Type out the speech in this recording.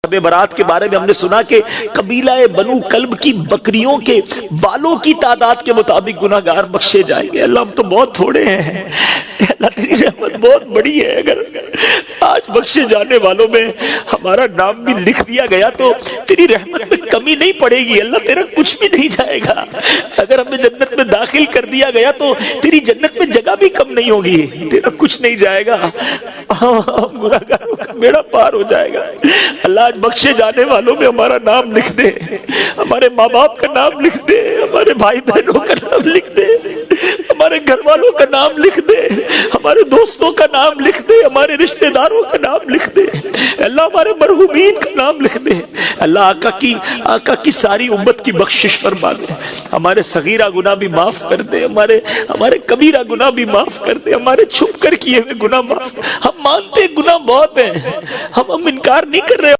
برات کے بارے میں ہم نے سنا کہ قبیلہ بنو کلب کی بکریوں کے بالوں کی تعداد کے مطابق گناہگار بخشے جائیں گے۔ اللہ ہم تو بہت تھوڑے ہیں، اللہ تیری رحمت بہت بڑی ہے، اگر آج بخشے جانے والوں میں ہمارا نام بھی لکھ دیا گیا تو تیری رحمت میں کمی نہیں پڑے گی، اللہ تیرا کچھ بھی نہیں جائے گا۔ اگر ہمیں جنت میں داخل کر دیا گیا تو تیری جنت میں جگہ بھی کم نہیں ہوگی، تیرا کچھ نہیں جائے گا، گناہگاروں کا بیڑا پار ہو جائے گا۔ اللہ آج بخشے جانے والوں میں ہمارا نام لکھ دے، ہمارے ماں باپ کا نام لکھ دے، ہمارے بھائی بہنوں کا نام لکھ دے، ہمارے گھر والوں کا نام لکھ دے، ہمارے دوستوں کا نام لکھ دے، ہمارے رشتہ داروں کا نام لکھ دے، اللہ ہمارے مرحومین کا نام لکھ دے۔ اللہ آقا کی ساری امت کی بخشش فرما دے، ہمارے صغیرہ گناہ بھی معاف کر دے، ہمارے کبیرہ گناہ بھی معاف کر دے، ہمارے چھپ کر کیے ہوئے گناہ معاف۔ ہم مانتے گناہ بہت ہیں، ہم انکار نہیں کر رہے